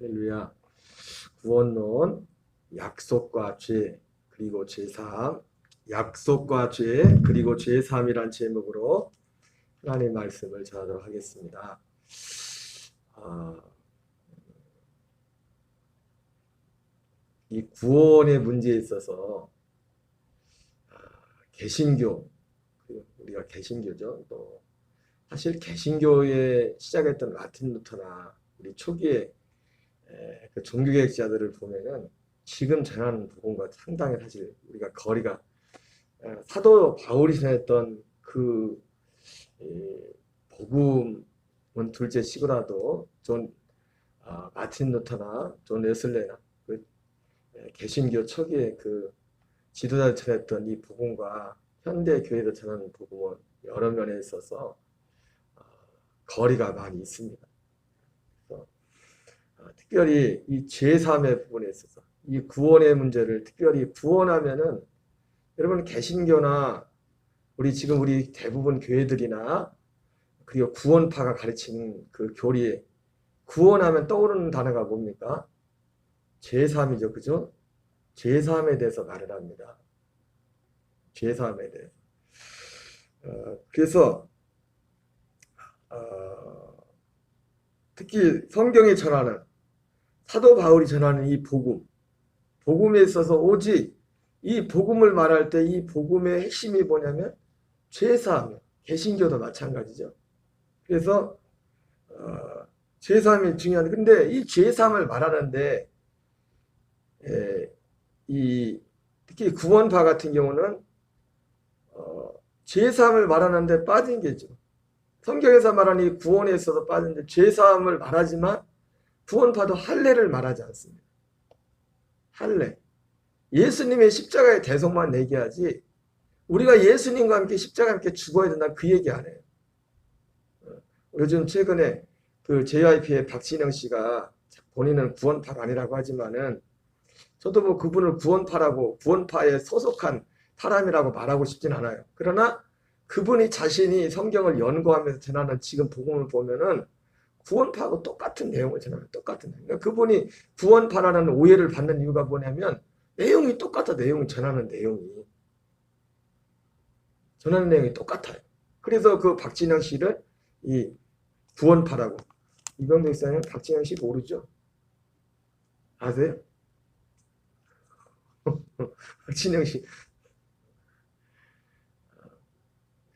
할렐루야. 구원론, 약속과 죄, 그리고 제3, 약속과 죄, 그리고 제3이란 제목으로 하나님 말씀을 전하도록 하겠습니다. 이 구원의 문제에 있어서 개신교, 우리가 개신교죠. 또 사실 개신교에 시작했던 마틴 루터나 우리 초기에 그 종교개혁자들을 보면은 지금 전하는 복음과 상당히 사실 우리가 거리가 사도 바울이 전했던 그 복음은 둘째 치고라도 마틴 루터나 존 웨슬레나 그 개신교 초기에 그 지도자를 전했던 이 복음과 현대 교회에서 전하는 복음은 여러 면에 있어서 거리가 많이 있습니다. 특별히 이 제3의 부분에 있어서 이 구원의 문제를 특별히 구원하면은 여러분 개신교나 우리 대부분 교회들이나 그리고 구원파가 가르치는 그 교리에 구원하면 떠오르는 단어가 뭡니까? 제3이죠. 그죠? 제3에 대해서 말을 합니다. 제3에 대해서. 그래서 특히 성경이 전하는 사도 바울이 전하는 이 복음에 있어서 오직 이 복음을 말할 때 이 복음의 핵심이 뭐냐면 제3, 개신교도 마찬가지죠. 그래서 제3이 중요한데 근데 이 제3을 말하는데 특히 구원파 같은 경우는 제3을 말하는데 빠진 게죠. 성경에서 말하는 이 구원에 있어서 빠진데 제3을 말하지만 구원파도 할례를 말하지 않습니다. 할례. 예수님의 십자가의 대속만 얘기하지 우리가 예수님과 함께 십자가와 함께 죽어야 된다 그 얘기 안 해요. 요즘 최근에 그 JYP의 박진영 씨가 본인은 구원파가 아니라고 하지만은 저도 뭐 그분을 구원파에 소속한 사람이라고 말하고 싶진 않아요. 그러나 그분이 자신이 성경을 연구하면서 전하는 지금 복음을 보면은 구원파하고 똑같은 내용을 전하는 똑같은 내용. 그러니까 그분이 구원파라는 오해를 받는 이유가 뭐냐면 내용이 똑같아. 전하는 내용이 똑같아요. 그래서 그 박진영 씨를 이 구원파라고. 이병도 목사님 박진영 씨 모르죠? 아세요? 박진영 씨.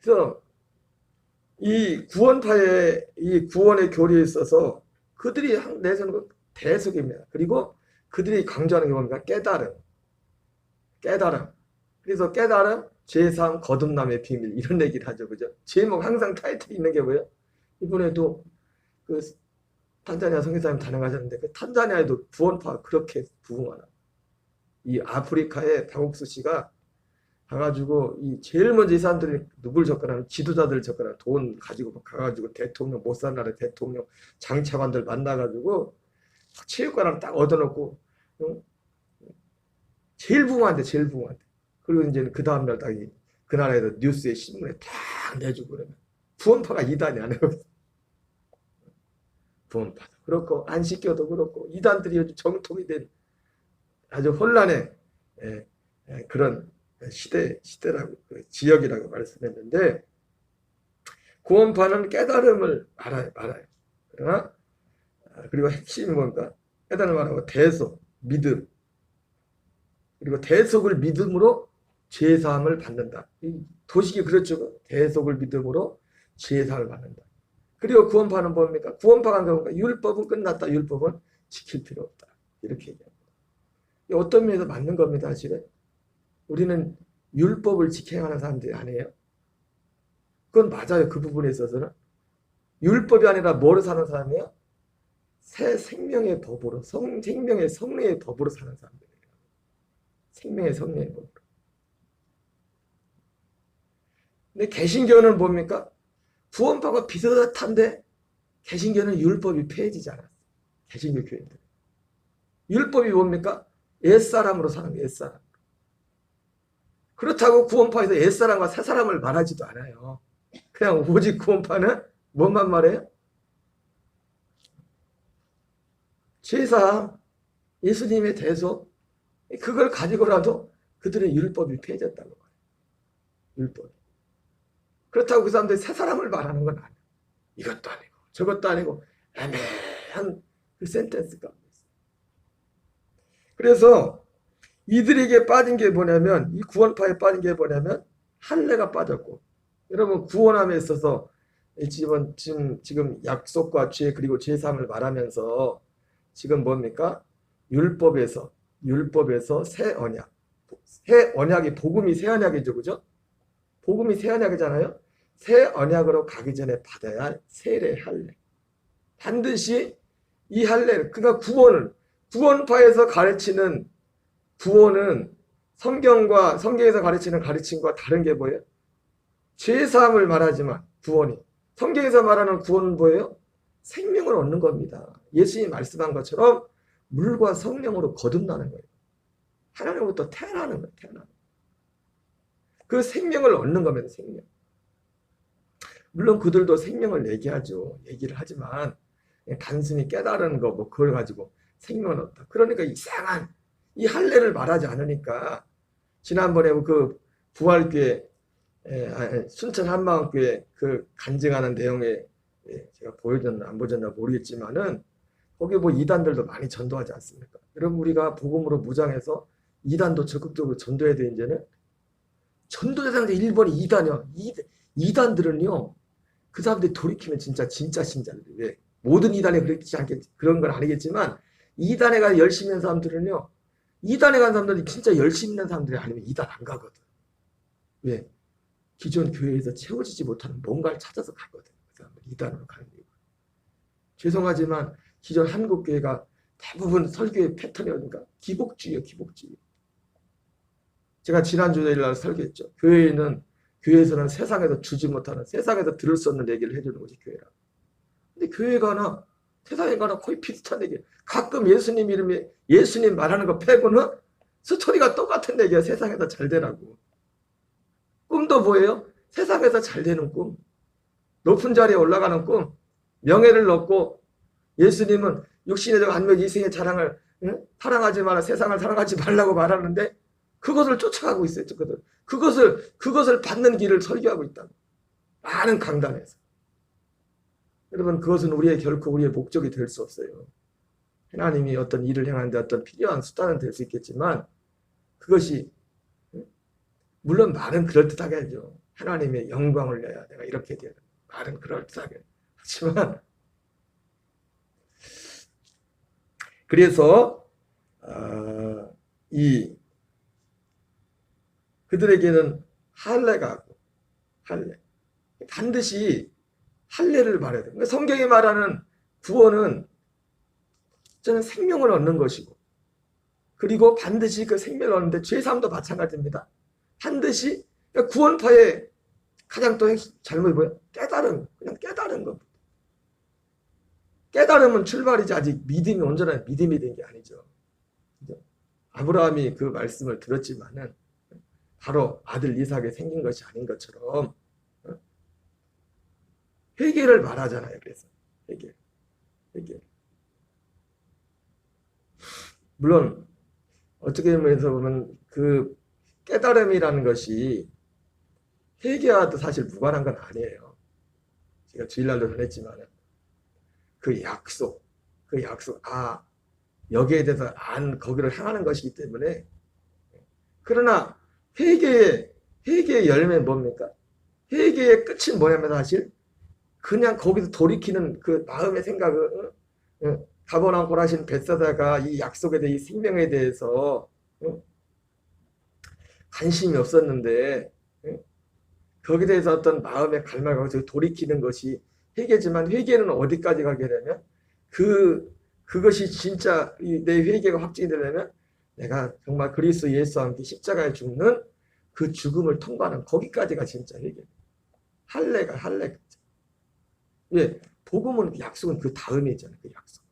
그래서 이 구원파의 이 구원의 교리에 있어서 그들이 내세우는 대속입니다. 그리고 그들이 강조하는 게 뭡니까? 깨달음. 그래서 깨달음, 제3, 거듭남의 비밀 이런 얘기를 하죠. 그죠? 제목 항상 타이틀이 있는 게 뭐예요? 이번에도 그 탄자니아 선교사님 다녀가셨는데 그 탄자니아에도 구원파 그렇게 부흥하나. 이 아프리카의 박옥수 씨가 가가지고 제일 먼저 이 사람들이 누굴 접근하면 지도자들 접근하면 돈 가지고 가가지고 대통령 못 사는 나라 대통령 장차관들 만나가지고 체육관을 딱 얻어놓고 제일 부흥한데 그리고 이제 그 다음날 딱 그 나라에서 뉴스에 신문에 딱 내주고 그러면 구원파가 이단이 안 해요. 구원파도 그렇고 안식교도 그렇고 이단들이 요즘 정통이 된 아주 혼란의 그런 시대라고 지역이라고 말씀했는데 구원파는 깨달음을 말아요. 그러나 그리고 핵심이 뭔가 깨달음을 말하고 대속, 믿음 그리고 대속을 믿음으로 죄사함을 받는다. 도식이 그렇죠. 대속을 믿음으로 죄사함을 받는다. 그리고 구원파는 뭡니까? 구원파가 뭔가 율법은 끝났다. 율법은 지킬 필요 없다. 이렇게 얘기합니다. 어떤 면에서 맞는 겁니다. 사실은. 우리는 율법을 지켜가는 사람들이 아니에요. 그건 맞아요. 그 부분에 있어서는. 율법이 아니라 뭐로 사는 사람이에요? 새 생명의 법으로, 생명의 성령의 법으로 사는 사람들이에요. 생명의 성령의 법으로. 근데 개신교는 뭡니까? 구원파가 비슷한데 개신교는 율법이 폐해지지 않았어요. 개신교 교인들. 율법이 뭡니까? 옛사람으로 사는 거예요. 옛사람. 그렇다고 구원파에서 옛사람과 새사람을 말하지도 않아요. 그냥 오직 구원파는 뭐만 말해요? 제사, 예수님의 대속, 그걸 가지고라도 그들의 율법이 폐해졌다고 봐요. 율법이. 그렇다고 그 사람들이 새 사람을 말하는 건 아니에요. 이것도 아니고 저것도 아니고 애매한 그 센텐스가 있어요. 그래서 이들에게 빠진 게 뭐냐면, 이 구원파에 빠진 게 뭐냐면 할례가 빠졌고, 여러분 구원함에 있어서 지금 약속과 죄 그리고 죄사함을 말하면서 지금 뭡니까? 율법에서 새 언약. 새 언약이 복음이 새 언약이죠. 그죠? 복음이 새 언약이잖아요. 새 언약으로 가기 전에 받아야 할 세례 할례. 반드시 이 할례, 그러니까 구원파에서 가르치는 구원은 성경에서 가르치는 가르침과 다른 게 뭐예요? 죄사함을 말하지만 구원이, 성경에서 말하는 구원은 뭐예요? 생명을 얻는 겁니다. 예수님이 말씀한 것처럼 물과 성령으로 거듭나는 거예요. 하나님으로부터 태어나는 거예요. 태어나는 거예요. 그 생명을 얻는 겁니다. 생명. 물론 그들도 생명을 얘기하죠. 얘기를 하지만 단순히 깨달은 거 뭐 그걸 가지고 생명을 얻다. 그러니까 이상한 이 할례를 말하지 않으니까, 지난번에 그 부활교회 순천 한마음교회 그 간증하는 내용에 제가 보여줬나 안 보여줬나 모르겠지만은, 거기 뭐 이단들도 많이 전도하지 않습니까? 여러분, 우리가 복음으로 무장해서 이단도 적극적으로 전도해야 돼. 이제는 전도 대상자 1번이 이단이요. 이단들은요, 그 사람들이 돌이키면 진짜 신자들. 왜? 모든 이단에 그렇지 않겠지, 그런 건 아니겠지만, 이단에 가서 열심히 있는 사람들은요, 이단에 간 사람들이 진짜 열심히 있는 사람들이 아니면 이단 안 가거든. 왜? 기존 교회에서 채워지지 못하는 뭔가를 찾아서 가거든. 그 사람들 이단으로 가는 이유. 죄송하지만 기존 한국교회가 대부분 설교의 패턴이 어딘가? 기복주의예요. 기복주의. 제가 지난주에 날 설교했죠. 교회에서는 세상에서 주지 못하는, 세상에서 들을 수 없는 얘기를 해주는 거지, 교회라. 근데 교회 가나 세상에 가나 거의 비슷한 얘기. 가끔 예수님 이름에 예수님 말하는 거 빼고는 스토리가 똑같은 얘기야. 세상에서 잘 되라고. 꿈도 뭐예요? 세상에서 잘 되는 꿈. 높은 자리에 올라가는 꿈. 명예를 얻고, 예수님은 육신의 적 안면 이생의 자랑을 사랑하지 마라, 세상을 사랑하지 말라고 말하는데 그것을 쫓아가고 있어요. 그것을 받는 길을 설교하고 있다. 많은 강단에서. 여러분, 그것은 결코 우리의 목적이 될 수 없어요. 하나님이 어떤 일을 행하는데 어떤 필요한 수단은 될 수 있겠지만, 그것이 물론 말은 그럴듯하게 하죠. 하나님의 영광을 내야 내가 이렇게 돼야 된다. 말은 그럴듯하게 하지만, 그래서 그들에게는 할례가 할례, 반드시 할례를 말해야 돼요. 성경이 말하는 구원은 저는 생명을 얻는 것이고, 그리고 반드시 그 생명을 얻는데 죄사함도 마찬가지입니다. 반드시 구원파의 가장 또 잘못이 뭐예요? 그냥 깨달은 겁니다. 깨달음은 출발이지, 아직 믿음이 온전한 믿음이 된 게 아니죠. 아브라함이 그 말씀을 들었지만은 바로 아들 이삭에 생긴 것이 아닌 것처럼 회개를 말하잖아요. 그래서 회개. 물론 어떻게 보면 그 깨달음이라는 것이 회개와도 사실 무관한 건 아니에요. 제가 주일날도 전했지만 그 약속, 여기에 대해서 거기를 향하는 것이기 때문에. 그러나 회개의 열매는 뭡니까? 회개의 끝은 뭐냐면 사실 그냥 거기서 돌이키는 그 마음의 생각을, 가버나움 고라신 벳사다가 이 약속에 대해, 이 생명에 대해서 관심이 없었는데 거기에 대해서 어떤 마음의 갈망을 가지고 돌이키는 것이 회개지만, 회개는 어디까지 가게 되면 그것이 진짜 내 회개가 확증이 되려면 내가 정말 그리스도 예수와 함께 십자가에 죽는 그 죽음을 통과하는 거기까지가 진짜 회개. 할례가. 왜? 복음은, 약속은 그 다음이잖아요. 그 약속.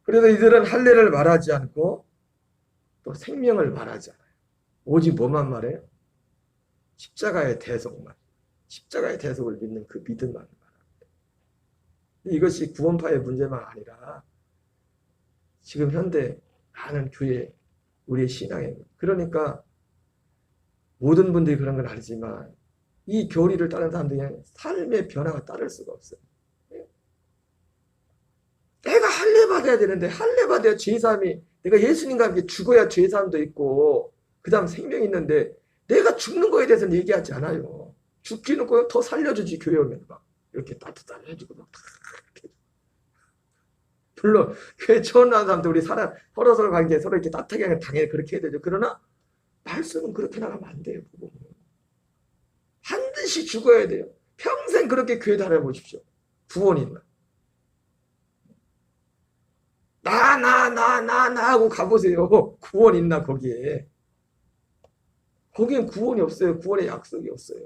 그래서 이들은 할례를 말하지 않고 또 생명을 말하지 않아요. 오직 뭐만 말해요? 십자가의 대속만. 십자가의 대속을 믿는 그 믿음만 말합니다. 이것이 구원파의 문제만 아니라 지금 현대 많은 교회 우리의 신앙에 그러니까 모든 분들이 그런 건 아니지만 이 교리를 따른 사람들이 그냥 삶의 변화가 따를 수가 없어요. 내가 할례 받아야 되는데 할례 받아야 죄사함이 내가 예수님과 함께 죽어야 죄사함도 있고 그 다음 생명이 있는데 내가 죽는 거에 대해서는 얘기하지 않아요. 죽기는 거더 살려주지 교회 오면 막 이렇게 따뜻하게 해주고 막 이렇게. 물론 교회 처음 나온 사람들 우리 사람 서로 관계 서로 이렇게 따뜻하게 하면 당연히 그렇게 해야 되죠. 그러나 말씀은 그렇게 나가면 안 돼요. 반드시 죽어야 돼요. 평생 그렇게 교회 다녀보십시오. 구원이 있나? 나 하고 가보세요. 구원 있나 거기에. 거기엔 구원이 없어요. 구원의 약속이 없어요.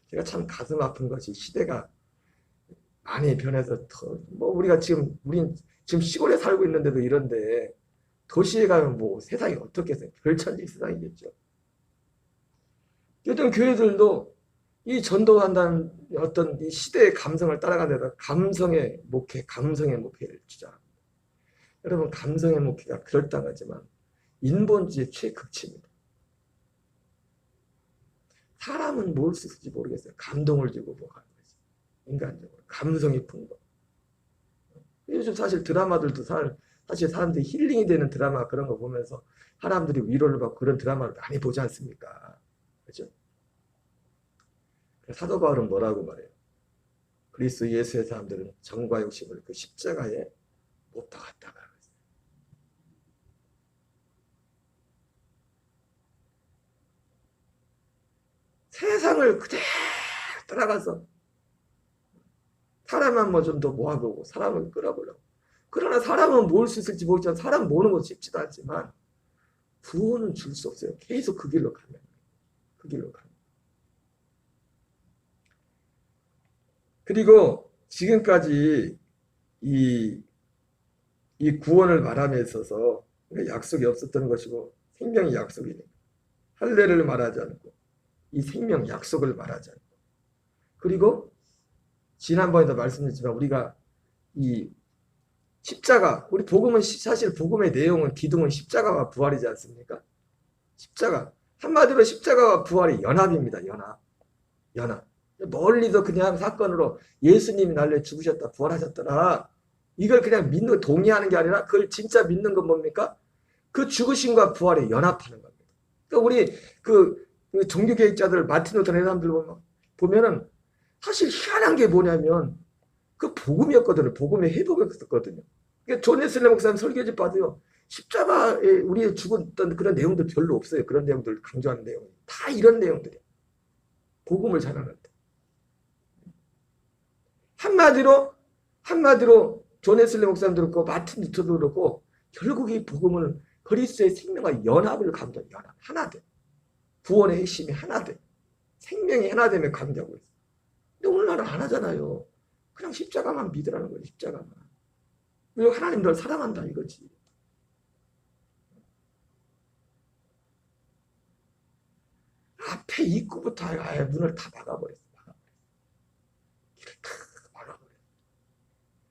제가 참 가슴 아픈 것이 시대가 많이 변해서 뭐 우리가 우린 지금 시골에 살고 있는데도 이런데 도시에 가면 뭐 세상이 어떻겠어요? 별천지 세상이겠죠. 어떤 교회들도 이 전도한다는 어떤 이 시대의 감성을 따라가는 감성의 목회를 주장합니다. 여러분 감성의 목회가 그럴듯하지만 인본주의의 최극치입니다. 사람은 뭘 쓸지 모르겠어요. 감동을 주고 뭐 하는 거지. 인간적으로 감성이 푼 거. 요즘 사실 드라마들도 사실 사람들이 힐링이 되는 드라마 그런 거 보면서 사람들이 위로를 받고 그런 드라마를 많이 보지 않습니까? 그렇죠? 사도 바울은 뭐라고 말해요? 그리스도 예수의 사람들은 정과 욕심을 그 십자가에 못 박았다가 세상을 그대로 따라가서 사람만 뭐 좀 더 모아보고 사람을 끌어보려고. 그러나 사람은 모을 수 있을지 모르지만 사람 모으는 건 쉽지도 않지만 구원은 줄 수 없어요. 계속 그 길로 가면. 그 길로 가면. 그리고 지금까지 이, 이 구원을 말함에 있어서 약속이 없었던 것이고 생명이 약속이니까 할례를 말하지 않고 이 생명 약속을 말하지 않고 그리고 지난번에도 말씀드렸지만 우리가 이 십자가 우리 복음은 사실 복음의 내용은 기둥은 십자가와 부활이지 않습니까? 십자가 한마디로 십자가와 부활이 연합입니다. 연합. 멀리서 그냥 사건으로 예수님이 날려 죽으셨다 부활하셨더라 이걸 그냥 믿는 동의하는 게 아니라 그걸 진짜 믿는 건 뭡니까? 그 죽으심과 부활에 연합하는 겁니다. 그러니까 우리 그 종교개혁자들 마틴 루터 이런 사람들 보면은 사실 희한한 게 뭐냐면 그 복음이었거든요. 복음의 회복이었거든요. 그러니까 존 웨슬리 목사님 설교집 봐도요. 십자가에 우리 죽었던 그런 내용들 별로 없어요. 그런 내용들 강조하는 내용. 다 이런 내용들이에요. 복음을 전하는데. 한마디로 존 웨슬리 목사님도 그렇고 마틴 루터도 그렇고 결국 이 복음은 그리스도의 생명과 연합을 강조해요. 연합. 하나 돼. 구원의 핵심이 하나 돼. 생명이 하나 되면 강조하고 있어요. 근데 오늘날은 안 하잖아요. 그냥 십자가만 믿으라는 거예요. 십자가만. 그리고 하나님 널 사랑한다 이거지. 앞에 입구부터 아예 문을 다 막아버렸어. 길을 다 막아버렸어.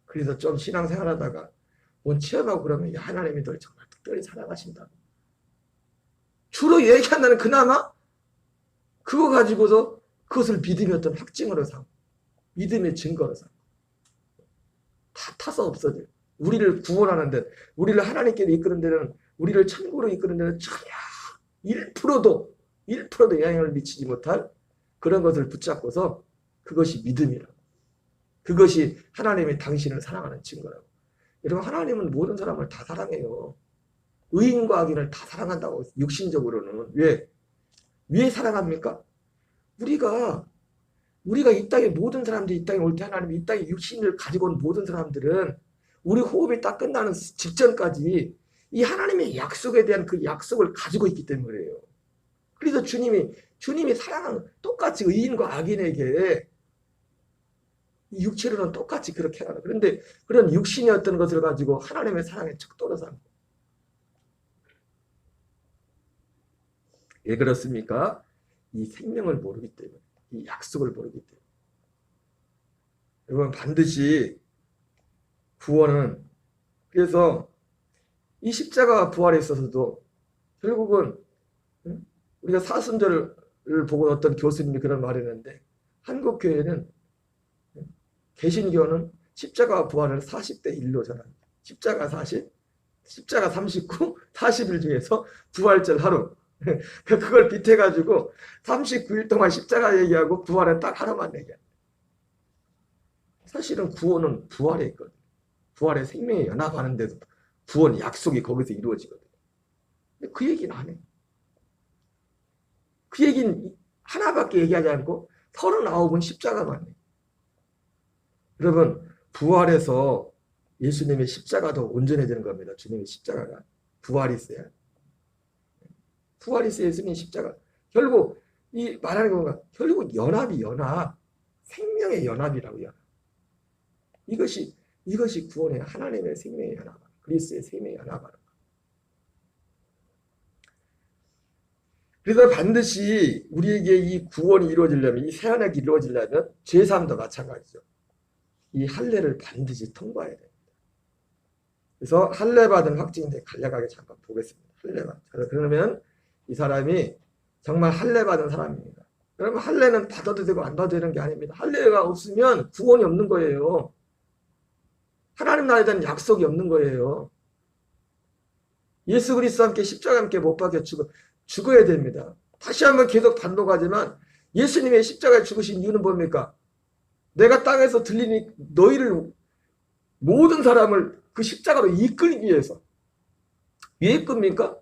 그래서 좀 신앙생활하다가 온 체험하고 그러면 하나님이 널 정말 특별히 사랑하신다. 주로 얘기한다는 그나마 그거 가지고서 그것을 믿음의 어떤 확증으로 삼고 믿음의 증거로 삼고 다 타서 없어져요. 우리를 구원하는 데 우리를 하나님께로 이끄는 데는 우리를 천국으로 이끄는 데는 전혀 1%도 영향을 미치지 못할 그런 것을 붙잡고서 그것이 믿음이라고. 그것이 하나님이 당신을 사랑하는 증거라고. 여러분 하나님은 모든 사람을 다 사랑해요. 의인과 악인을 다 사랑한다고 육신적으로는. 왜 사랑합니까? 우리가 이 땅에 모든 사람들이 이 땅에 올 때 하나님이 이 땅에 육신을 가지고 온 모든 사람들은 우리 호흡이 딱 끝나는 직전까지 이 하나님의 약속에 대한 그 약속을 가지고 있기 때문이에요. 그래서 주님이 사랑하는 똑같이 의인과 악인에게 이 육체로는 똑같이 그렇게 하라. 그런데 그런 육신의 어떤 것을 가지고 하나님의 사랑에 척도로 삼고. 왜 그렇습니까? 이 생명을 모르기 때문에. 이 약속을 모르기 때문에. 여러분 반드시 구원은 그래서 이 십자가 부활에 있어서도 결국은 우리가 사순절을 보고 어떤 교수님이 그런 말을 했는데 한국 교회는 개신교는 십자가 부활을 40대 1로 전합니다. 십자가 40, 십자가 39, 40일 중에서 부활절 하루. 그걸 빗해가지고 39일 동안 십자가 얘기하고 부활은 딱 하루만 얘기합니다. 사실은 구원은 부활에 있거든요. 부활의 생명에 연합하는데도 구원 약속이 거기서 이루어지거든요. 근데 그 얘기는 안 해요. 그 얘기는 하나밖에 얘기하지 않고 39번 십자가만 해요. 여러분 부활해서 예수님의 십자가도 온전해지는 겁니다. 주님의 십자가가 부활이 있어야. 부활이 있어야 예수님의 십자가. 결국 이 말하는 건가? 결국 연합이 연합. 생명의 연합이라고 연합. 이것이 구원의 하나님의 생명의 연합. 그리스도의 생명의 연합. 그래서 반드시 우리에게 이 구원이 이루어지려면 이 새언약이 이루어지려면 죄사함도 마찬가지죠. 이 할례를 반드시 통과해야 됩니다. 그래서 할례 받은 확증인데 간략하게 잠깐 보겠습니다. 할례 받은. 그러면 이 사람이 정말 할례 받은 사람입니다. 여러분 할례는 받아도 되고 안 받아도 되는 게 아닙니다. 할례가 없으면 구원이 없는 거예요. 하나님 나라에 대한 약속이 없는 거예요. 예수 그리스도와 함께 십자가와 함께 못 박혀 죽어야 됩니다. 다시 한번 계속 반복하지만 예수님의 십자가에 죽으신 이유는 뭡니까? 내가 땅에서 들리니 너희를 모든 사람을 그 십자가로 이끌기 위해서. 왜 이끕니까?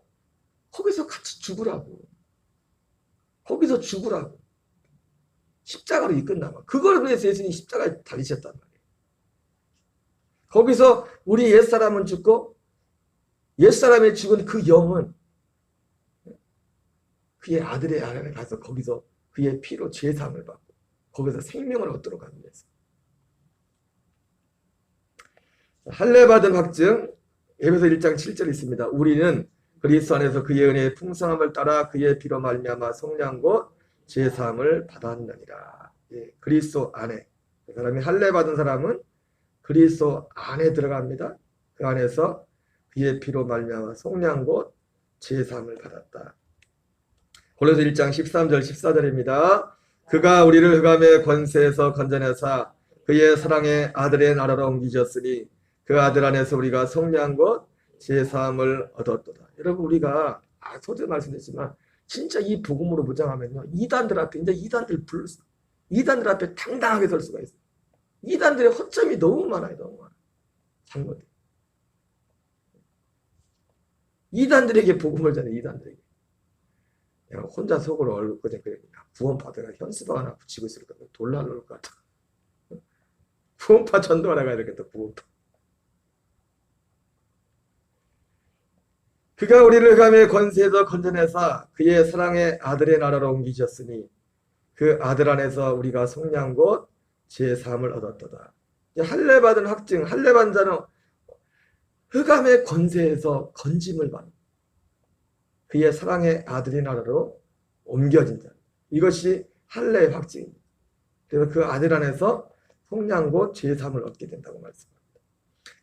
거기서 같이 죽으라고. 거기서 죽으라고. 십자가로 이끈다고. 그걸 위해서 예수님이 십자가에 달리셨단 말이에요. 거기서 우리 옛사람은 죽고 옛사람의 죽은 그 영은 그의 아들의 안에 가서 거기서 그의 피로 죄사함을 받고 거기서 생명을 얻도록 하기 위해서. 할례 받은 확증 에베소 1장 7절에 있습니다. 우리는 그리스도 안에서 그의 은혜의 풍성함을 따라 그의 피로 말미암아 속량 곧 죄사함을 받았느니라. 예, 그리스도 안에. 그 사람이 할례 받은 사람은 그리스도 안에 들어갑니다. 그 안에서 그의 피로 말미암아 속량 곧 죄사함을 받았다. 고린도서 1장 13절 14절입니다. 그가 우리를 흑암의 권세에서 건져내사 그의 사랑의 아들의 나라로 옮기셨으니 그 아들 안에서 우리가 속량 곧 죄사함을 얻었도다. 여러분 우리가 소재 말씀드렸지만 진짜 이 복음으로 무장하면요 이단들 앞에 이단들 앞에 당당하게 설 수가 있어요. 이단들의 허점이 너무 많아요. 너무 많아요. 잘못해. 이단들에게 복음을 전해. 이단들에게. 내가 혼자 속으로 얼굴 그래 구원파들가 현수막 하나 붙이고 있을 거면 돌날 놓을 것 같아. 구원파 전도하다가 이렇게 또 구원파. 그가 우리를 흑암의 권세에서 건져내사 그의 사랑의 아들의 나라로 옮기셨으니 그 아들 안에서 우리가 속량 곧 죄사함을 얻었도다. 할례 받은 확증, 할례 받은 자는 흑암의 권세에서 건짐을 받는 그의 사랑의 아들의 나라로 옮겨진 자. 이것이 할례의 확증입니다. 그래서 그 아들 안에서 속량 곧 죄사함을 얻게 된다고 말씀합니다.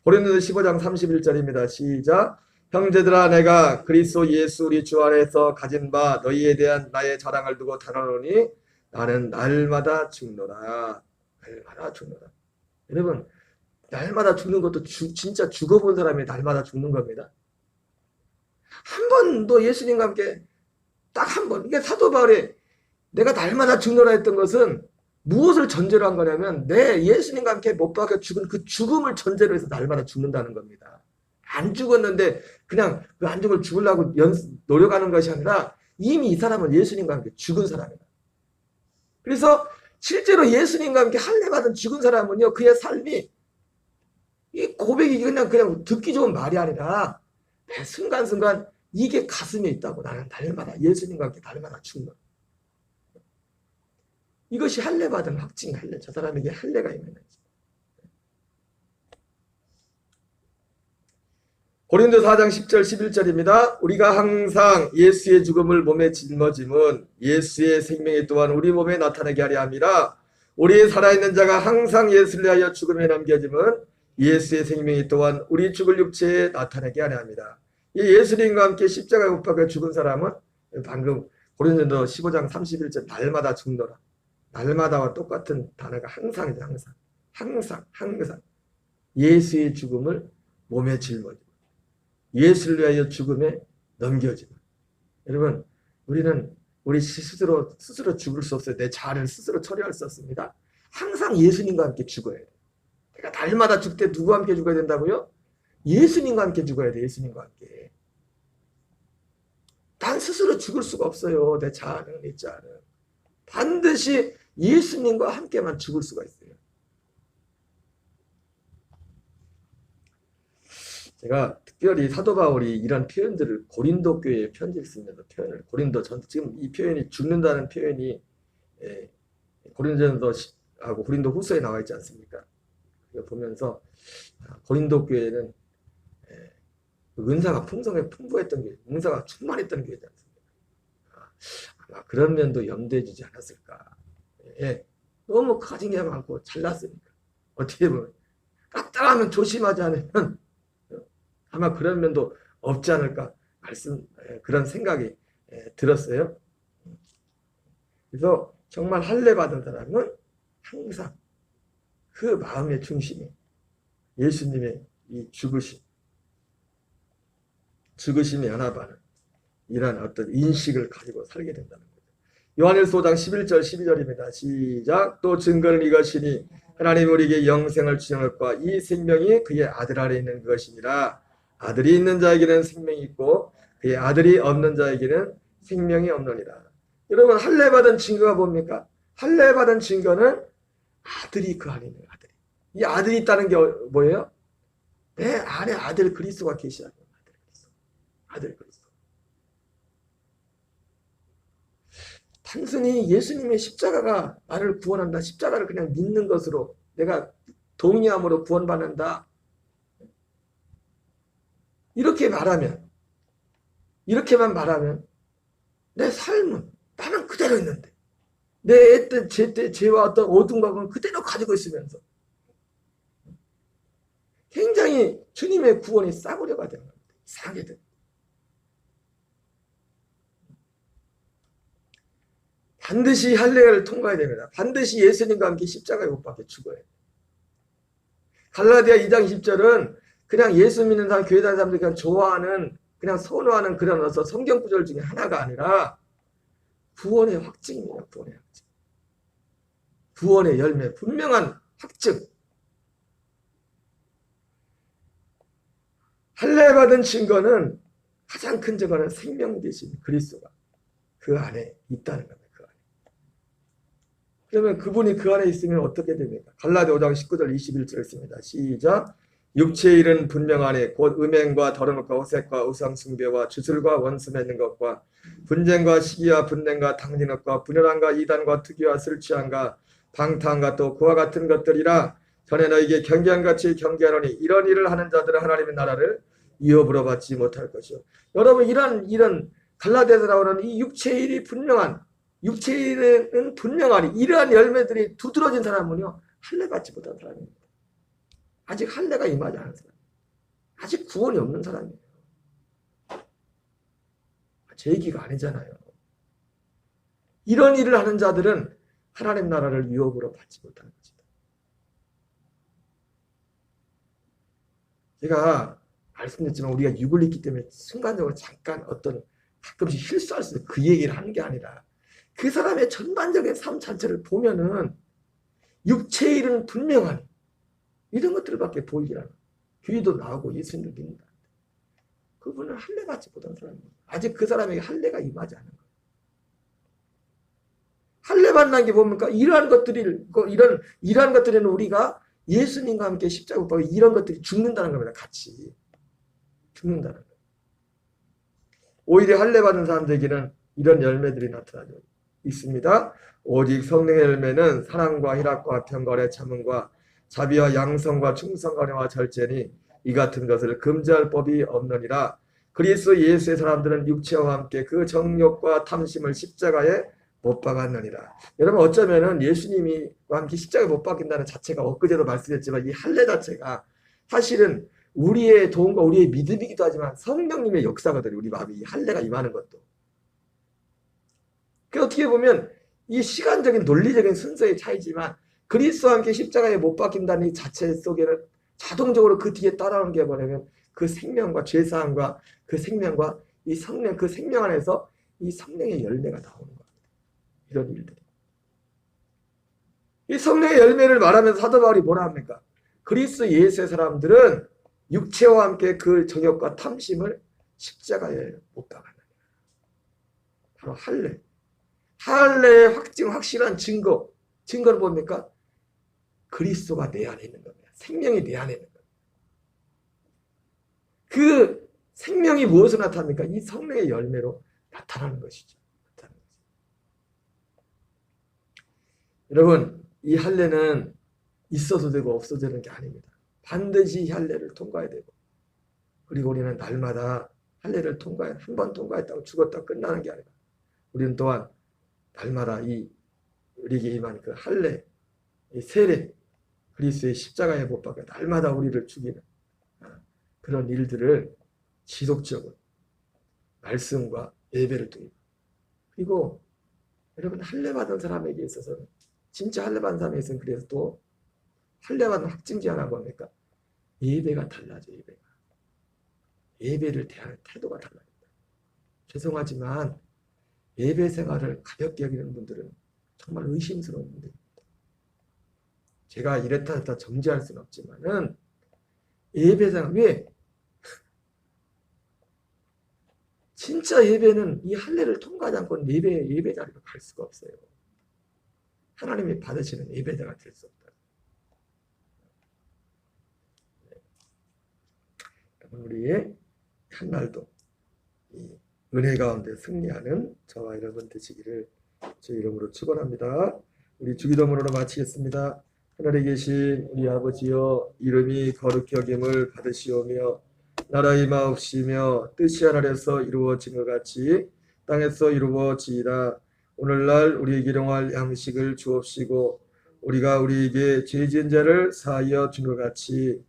고린도서 15장 31절입니다. 시작. 형제들아 내가 그리스도 예수 우리 주 안에서 가진 바 너희에 대한 나의 자랑을 두고 단언하노니 나는 날마다 죽노라. 날마다 죽노라. 여러분 날마다 죽는 것도 진짜 죽어본 사람이 날마다 죽는 겁니다. 한 번도 예수님과 함께 딱 한 번. 이게 사도 바울이 내가 날마다 죽노라 했던 것은 무엇을 전제로 한 거냐면 내 예수님과 함께 못 박혀 죽은 그 죽음을 전제로 해서 날마다 죽는다는 겁니다. 안 죽었는데 그냥 그 안 죽을 죽으려고 노력하는 것이 아니라 이미 이 사람은 예수님과 함께 죽은 사람이다. 그래서 실제로 예수님과 함께 할례 받은 죽은 사람은요 그의 삶이 이 고백이 그냥 듣기 좋은 말이 아니라 매 순간순간 이게 가슴에 있다고. 나는 날마다 예수님과 함께 날마다 죽는. 이것이 할례 받은 확증 할례. 저 사람에게 할례가 있는 거지. 고린도 4장 10절 11절입니다. 우리가 항상 예수의 죽음을 몸에 짊어짐은 예수의 생명이 또한 우리 몸에 나타나게 하려 함이라. 우리 살아있는 자가 항상 예수를 위하여 죽음에 넘겨짐은 예수의 생명이 또한 우리 죽을 육체에 나타나게 하려 합니다. 이 예수님과 함께 십자가에 못 박혀 죽은 사람은 방금 고린도서 15장 31절 날마다 죽노라. 날마다와 똑같은 단어가 항상이죠. 항상. 예수의 죽음을 몸에 짊어지고 예수를 위하여 죽음에 넘겨지고. 여러분, 우리는 우리 스스로 죽을 수 없어요. 내 자아를 스스로 처리할 수 없습니다. 항상 예수님과 함께 죽어야 돼요. 내가 날마다 죽을 때 누구와 함께 죽어야 된다고요? 예수님과 함께 죽어야 돼. 예수님과 함께. 난 스스로 죽을 수가 없어요. 내 자아는. 반드시 예수님과 함께만 죽을 수가 있어요. 제가 특별히 사도 바울이 이런 표현들을 고린도 교회에 편지를 쓰면서 표현을 지금 이 표현이 죽는다는 표현이 고린도전서하고 고린도 후서에 나와 있지 않습니까? 이거 보면서 고린도 교회는 은사가 풍부했던 교회, 은사가 충만했던 교회지 않습니까? 아마 그런 면도 염두에 두지 않았을까. 너무 가진 게 많고 잘났으니까. 어떻게 보면 까딱하면 조심하지 않으면 아마 그런 면도 없지 않을까 그런 생각이 들었어요. 그래서 정말 할례 받은 사람은 항상 그 마음의 중심에 예수님의 이 죽으심에 연합하는 이런 어떤 인식을 가지고 살게 된다는 거죠. 요한일서 5장 11절 12절입니다. 시작. 또 증거는 이것이니 하나님 우리에게 영생을 주셨고 이 생명이 그의 아들 안에 있는 것이니라. 아들이 있는 자에게는 생명이 있고 그의 아들이 없는 자에게는 생명이 없느니라. 여러분, 할례 받은 증거가 뭡니까? 할례 받은 증거는 아들이 그 안에 있는 아들이. 이 아들이 있다는 게 뭐예요? 내 안에 아들 그리스도가 계시다는 거예요. 아들 그리스도. 단순히 예수님의 십자가가 나를 구원한다. 십자가를 그냥 믿는 것으로 내가 동의함으로 구원받는다. 이렇게만 말하면 내 삶은 나는 그대로 있는데 내 죄와 어떤 어두운 감은 그대로 가지고 있으면서 굉장히 주님의 구원이 싸구려가 되는 겁니다. 이상하게 됩니다. 반드시 할례를 통과해야 됩니다. 반드시 예수님과 함께 십자가에 못 박혀 죽어야 돼요. 갈라디아 2장 20절은 그냥 예수 믿는 사람, 교회 다니는 사람들이 그냥 좋아하는, 그냥 선호하는 그런 어서 성경 구절 중에 하나가 아니라 구원의 확증입니다. 구원의 확증. 구원의 열매, 분명한 확증. 할례 받은 증거는 가장 큰 증거는 생명 되신 그리스도가 그 안에 있다는 겁니다. 그 안에. 그러면 그분이 그 안에 있으면 어떻게 됩니까? 갈라디아 5장 19절 21절 있습니다. 시작. 육체의 일은 분명하니 곧 음행과 더러움과 호색과 우상숭배와 주술과 원수 맺는 것과 분쟁과 시기와 분냄과 당진업과 분열함과 이단과 투기와 술취함과 방탕과 또 그와 같은 것들이라. 전에 너에게 경계함같이 경계하노니 이런 일을 하는 자들은 하나님의 나라를 위협으로 받지 못할 것이요. 여러분, 이런 갈라디아에서 나오는 이 육체의 일이 분명한, 육체의 일은 분명하니 이러한 열매들이 두드러진 사람은요 할례 받지 못한 사람입니다. 아직 할례가 임하지 않은 사람, 아직 구원이 없는 사람이에요. 제 얘기가 아니잖아요. 이런 일을 하는 자들은 하나님 나라를 위협으로 받지 못하는 것이다. 제가 말씀드렸지만 우리가 육을 입기 때문에 순간적으로 잠깐 어떤 가끔씩 실수할 수 있는 그 얘기를 하는 게 아니라 그 사람의 전반적인 삶 자체를 보면은 육체의 일은 분명하니 이런 것들밖에 보이질 않아. 교회도 나오고 예수님을 믿는다. 그분은 할례 받지 못한 사람이에요. 아직 그 사람에게 할례가 임하지 않은 거예요. 할례 받는 게 뭡니까? 이러한 것들에는 우리가 예수님과 함께 십자가 못 박혀 이런 것들이 죽는다는 겁니다. 같이 죽는다는 거예요. 오히려 할례 받은 사람들에게는 이런 열매들이 나타나죠. 있습니다. 오직 성령의 열매는 사랑과 희락과 평강과 참음과 자비와 양성과 충성과 은혜와 절제니 이 같은 것을 금지할 법이 없느니라. 그리스도 예수의 사람들은 육체와 함께 그 정욕과 탐심을 십자가에 못 박았느니라. 여러분 어쩌면은 예수님이 함께 십자가에 못 박힌다는 자체가 엊그제도 말씀했지만 이 할례 자체가 사실은 우리의 도움과 우리의 믿음이기도 하지만 성령님의 역사거든요. 우리 마음에 이 할례가 임하는 것도. 그 어떻게 보면 이 시간적인 논리적인 순서의 차이지만 그리스도와 함께 십자가에 못 박힌다는 이 자체 속에는 자동적으로 그 뒤에 따라오는 게 뭐냐면 그 생명과 죄사함과 그 생명과 이 성령, 그 생명 안에서 이 성령의 열매가 나오는 겁니다. 이런 일들이. 이 성령의 열매를 말하면서 사도 바울이 뭐라 합니까? 그리스도 예수의 사람들은 육체와 함께 그 정욕과 탐심을 십자가에 못 박았느니라. 바로 할례. 할례의 확실한 증거는 뭡니까? 그리스도가 내 안에 있는 겁니다. 생명이 내 안에 있는 겁니다. 그 생명이 무엇으로 나타납니까? 이 성령의 열매로 나타나는 것이죠. 여러분, 이 할례는 있어도 되고 없어도 되는 게 아닙니다. 반드시 이 할례를 통과해야 되고, 그리고 우리는 날마다 할례를 통과해, 한 번 통과했다고 죽었다 끝나는 게 아니라 우리는 또한 날마다 우리에게 임한 그 할례, 이 세례, 그리스도의 십자가에 못 박혀 날마다 우리를 죽이는 그런 일들을 지속적으로 말씀과 예배를 통해, 그리고 여러분 할례 받은 사람에게 있어서는 진짜 할례 받은 사람에게 있어서는 그래서 또 할례 받은 확증지 하나 뭡니까? 예배가 달라져. 예배를 대하는 태도가 달라집니다. 죄송하지만 예배 생활을 가볍게 여기는 분들은 정말 의심스러운 분들입니다. 제가 이랬다 저랬다 정지할 수는 없지만은 예배 생활, 왜? 진짜 예배는 이 할례를 통과하지 않고는 예배 자리로 갈 수가 없어요. 하나님이 받으시는 예배자가 될 수 없다. 우리의 한 날도 이 은혜 가운데 승리하는 저와 여러분 되시기를 제 이름으로 축원합니다. 우리 주기도문으로 마치겠습니다. 하늘에 계신 우리 아버지여, 이름이 거룩히 여김을 받으시오며 나라 임하옵시며 뜻이 하늘에서 이루어진 것 같이 땅에서 이루어지이다. 오늘날 우리에게 일용할 양식을 주옵시고 우리가 우리에게 죄 지은 자를 사하여 준 것 같이